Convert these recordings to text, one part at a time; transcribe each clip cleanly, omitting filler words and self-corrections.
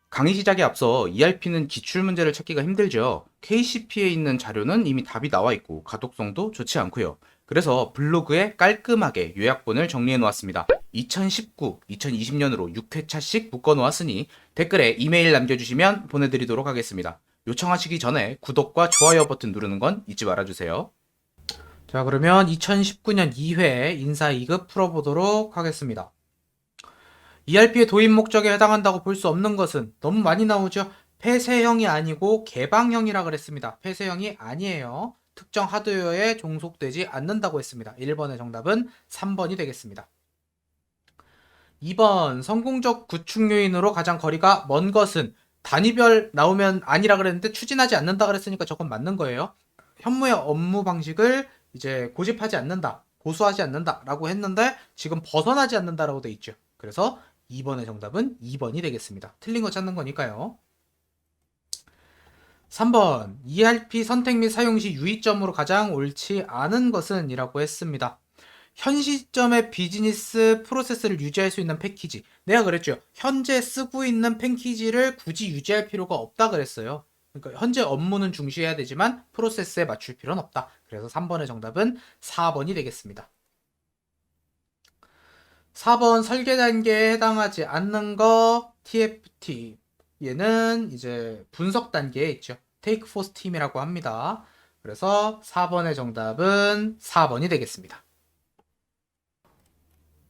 강의 시작에 앞서 ERP는 기출문제를 찾기가 힘들죠. KCP에 있는 자료는 이미 답이 나와 있고 가독성도 좋지 않고요. 그래서 블로그에 깔끔하게 요약본을 정리해 놓았습니다. 2019, 2020년으로 6회차씩 묶어 놓았으니 댓글에 이메일 남겨주시면 보내드리도록 하겠습니다. 요청하시기 전에 구독과 좋아요 버튼 누르는 건 잊지 말아주세요. 자, 그러면 2019년 2회 인사 2급 풀어보도록 하겠습니다. ERP의 도입 목적에 해당한다고 볼 수 없는 것은 너무 많이 나오죠. 폐쇄형이 아니고 개방형이라 그랬습니다. 폐쇄형이 아니에요. 특정 하드웨어에 종속되지 않는다고 했습니다. 1번의 정답은 3번이 되겠습니다. 2번 성공적 구축 요인으로 가장 거리가 먼 것은 단위별 나오면 아니라 그랬는데 추진하지 않는다 그랬으니까 저건 맞는 거예요. 현무의 업무 방식을 이제 고집하지 않는다, 고수하지 않는다라고 했는데 지금 벗어나지 않는다라고 돼 있죠. 그래서 2번의 정답은 2번이 되겠습니다. 틀린 거 찾는 거니까요. 3번 ERP 선택 및 사용 시 유의점으로 가장 옳지 않은 것은 이라고 했습니다. 현 시점의 비즈니스 프로세스를 유지할 수 있는 패키지. 내가 그랬죠. 현재 쓰고 있는 패키지를 굳이 유지할 필요가 없다 그랬어요. 그러니까 현재 업무는 중시해야 되지만 프로세스에 맞출 필요는 없다. 그래서 3번의 정답은 4번이 되겠습니다. 4번 설계 단계에 해당하지 않는 거 TFT. 얘는 이제 분석 단계에 있죠. Take Force Team이라고 합니다. 그래서 4번의 정답은 4번이 되겠습니다.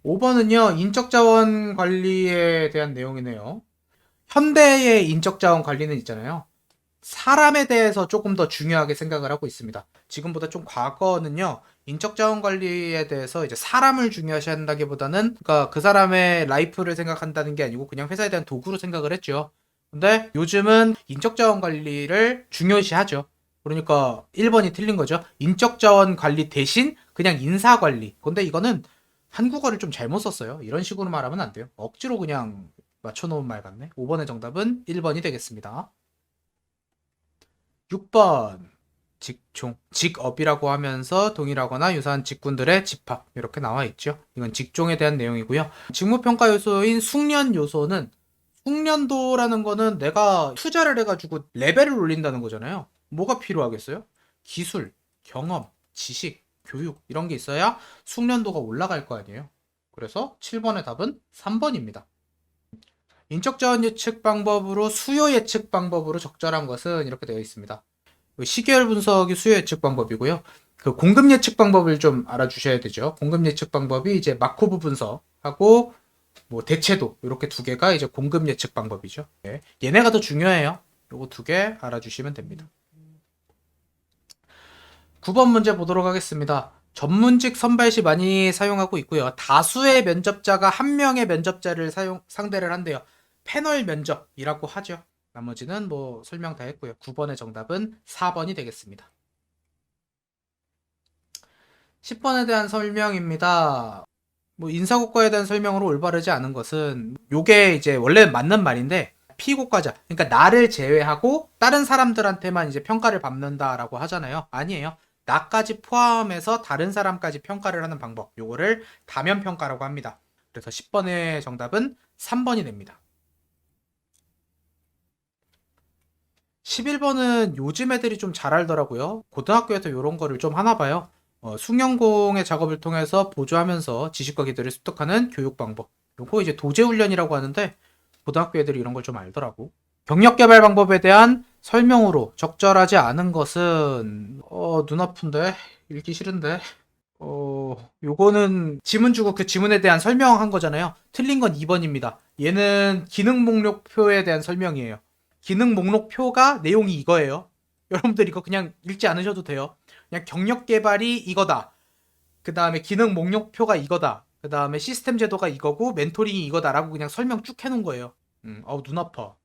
5번은요, 인적자원 관리에 대한 내용이네요. 현대의 인적자원 관리는 있잖아요. 사람에 대해서 조금 더 중요하게 생각을 하고 있습니다. 지금보다 좀 과거는요, 인적자원 관리에 대해서 이제 사람을 중요시 한다기보다는, 그러니까 그 사람의 라이프를 생각한다는 게 아니고 그냥 회사에 대한 도구로 생각을 했죠. 근데 요즘은 인적자원 관리를 중요시 하죠. 그러니까 1번이 틀린 거죠. 인적자원 관리 대신 그냥 인사 관리. 근데 이거는 한국어를 좀 잘못 썼어요. 이런 식으로 말하면 안 돼요. 억지로 그냥 맞춰놓은 말 같네. 5번의 정답은 1번이 되겠습니다. 6번 직종, 직업이라고 하면서 동일하거나 유사한 직군들의 집합 이렇게 나와 있죠. 이건 직종에 대한 내용이고요. 직무평가 요소인 숙련 요소는 숙련도라는 거는 내가 투자를 해가지고 레벨을 올린다는 거잖아요. 뭐가 필요하겠어요? 기술, 경험, 지식, 교육 이런 게 있어야 숙련도가 올라갈 거 아니에요. 그래서 7번의 답은 3번입니다. 인적자원 예측 방법으로 수요 예측 방법으로 적절한 것은 이렇게 되어 있습니다. 시계열 분석이 수요 예측 방법이고요. 그 공급 예측 방법을 좀 알아주셔야 되죠. 공급 예측 방법이 이제 마코브 분석하고 뭐 대체도 이렇게 두 개가 이제 공급 예측 방법이죠. 네. 얘네가 더 중요해요. 요거 두 개 알아주시면 됩니다. 9번 문제 보도록 하겠습니다. 전문직 선발 시 많이 사용하고 있고요. 다수의 면접자가 한 명의 면접자를 상대를 한대요. 패널 면접이라고 하죠. 나머지는 뭐 설명 다 했고요. 9번의 정답은 4번이 되겠습니다. 10번에 대한 설명입니다. 뭐 인사고과에 대한 설명으로 올바르지 않은 것은 요게 이제 원래 맞는 말인데 피고과자, 그러니까 나를 제외하고 다른 사람들한테만 이제 평가를 받는다라고 하잖아요. 아니에요. 나까지 포함해서 다른 사람까지 평가를 하는 방법, 요거를 다면 평가라고 합니다. 그래서 10번의 정답은 3번이 됩니다. 11번은 요즘 애들이 좀 잘 알더라고요. 고등학교에서 이런 거를 좀 하나 봐요. 숙련공의 작업을 통해서 보조하면서 지식과 기술을 습득하는 교육 방법. 요거 이제 도제훈련이라고 하는데 고등학교 애들이 이런 걸 좀 알더라고. 경력 개발 방법에 대한 설명으로 적절하지 않은 것은 눈 아픈데 읽기 싫은데 요거는 지문 주고 그 지문에 대한 설명한 거잖아요. 틀린 건 2번입니다. 얘는 기능 목록표에 대한 설명이에요. 기능 목록표가 내용이 이거예요. 여러분들 이거 그냥 읽지 않으셔도 돼요. 그냥 경력 개발이 이거다. 그 다음에 기능 목록표가 이거다. 그 다음에 시스템 제도가 이거고 멘토링이 이거다라고 그냥 설명 쭉 해놓은 거예요. 눈 아파.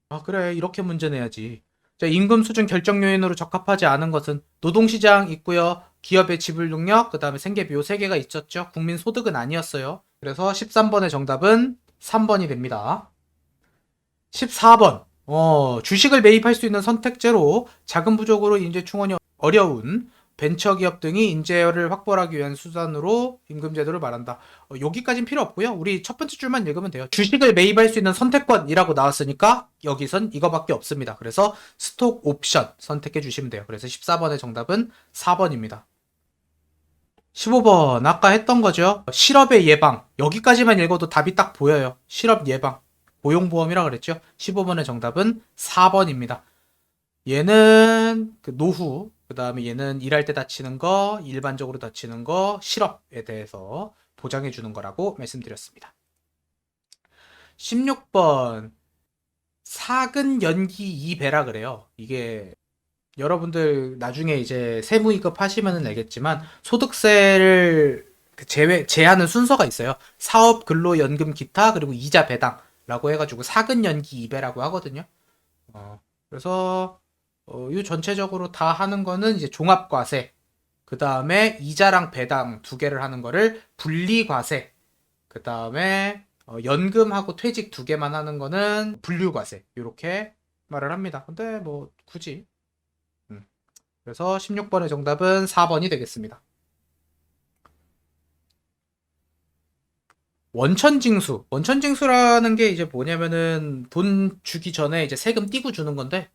아, 그래. 이렇게 문제 내야지. 자, 임금 수준 결정 요인으로 적합하지 않은 것은 노동시장 있고요. 기업의 지불 능력, 그 다음에 생계비요 3개가 있었죠. 국민 소득은 아니었어요. 그래서 13번의 정답은 3번이 됩니다. 14번. 주식을 매입할 수 있는 선택제로 자금 부족으로 인재 충원이 어려운 벤처기업 등이 인재를 확보하기 위한 수단으로 임금제도를 말한다. 여기까진 필요 없고요. 우리 첫 번째 줄만 읽으면 돼요. 주식을 매입할 수 있는 선택권이라고 나왔으니까 여기선 이거밖에 없습니다. 그래서 스톡 옵션 선택해 주시면 돼요. 그래서 14번의 정답은 4번입니다. 15번 아까 했던 거죠. 실업의 예방. 여기까지만 읽어도 답이 딱 보여요. 실업 예방. 고용보험이라 그랬죠. 15번의 정답은 4번입니다. 얘는 그 노후, 그 다음에 얘는 일할 때 다치는 거, 일반적으로 다치는 거, 실업에 대해서 보장해 주는 거라고 말씀드렸습니다. 16번 사근 연기 2배라 그래요. 이게 여러분들 나중에 이제 세무이급 하시면 알겠지만 소득세를 제하는 순서가 있어요. 사업 근로연금 기타 그리고 이자 배당라고 해가지고 사근 연기 2배라고 하거든요. 그래서 이 전체적으로 다 하는 거는 이제 종합과세, 그 다음에 이자랑 배당 두 개를 하는 거를 분리과세, 그 다음에 연금하고 퇴직 두 개만 하는 거는 분류과세, 이렇게 말을 합니다. 근데 뭐 굳이 그래서 16번의 정답은 4번이 되겠습니다. 원천징수. 원천징수라는 게 이제 뭐냐면은 돈 주기 전에 이제 세금 띄고 주는 건데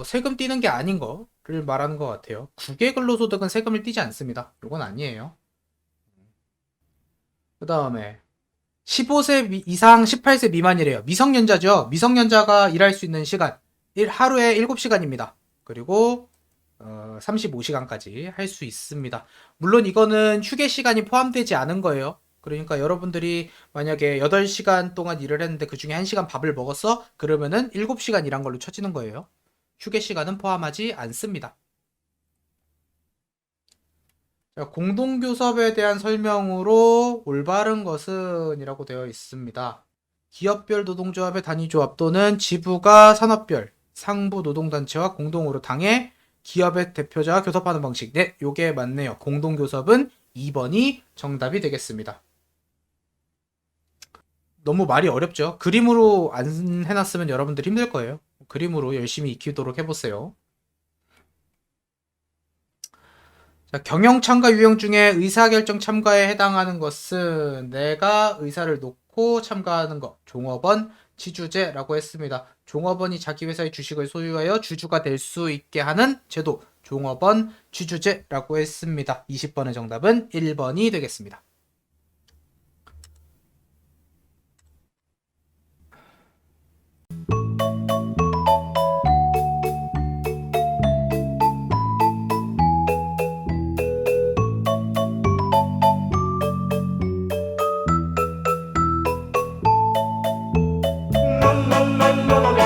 세금 띄는 게 아닌 거를 말하는 것 같아요. 국외근로소득은 세금을 띄지 않습니다. 이건 아니에요. 그 다음에 15세 이상 18세 미만이래요. 미성년자죠. 미성년자가 일할 수 있는 시간 하루에 7시간입니다. 그리고 35시간까지 할 수 있습니다. 물론 이거는 휴게 시간이 포함되지 않은 거예요. 그러니까 여러분들이 만약에 8시간 동안 일을 했는데 그 중에 1시간 밥을 먹었어? 그러면은 7시간 일한 걸로 쳐지는 거예요. 휴게 시간은 포함하지 않습니다. 자, 공동교섭에 대한 설명으로 올바른 것은 이라고 되어 있습니다. 기업별 노동조합의 단위조합 또는 지부가 산업별, 상부 노동단체와 공동으로 당해 기업의 대표자와 교섭하는 방식. 네, 요게 맞네요. 공동교섭은 2번이 정답이 되겠습니다. 너무 말이 어렵죠? 그림으로 안 해놨으면 여러분들 힘들 거예요. 그림으로 열심히 익히도록 해보세요. 자, 경영참가 유형 중에 의사결정 참가에 해당하는 것은 내가 의사를 놓고 참가하는 것. 종업원, 지주제라고 했습니다. 종업원이 자기 회사의 주식을 소유하여 주주가 될 수 있게 하는 제도. 종업원, 지주제라고 했습니다. 20번의 정답은 1번이 되겠습니다.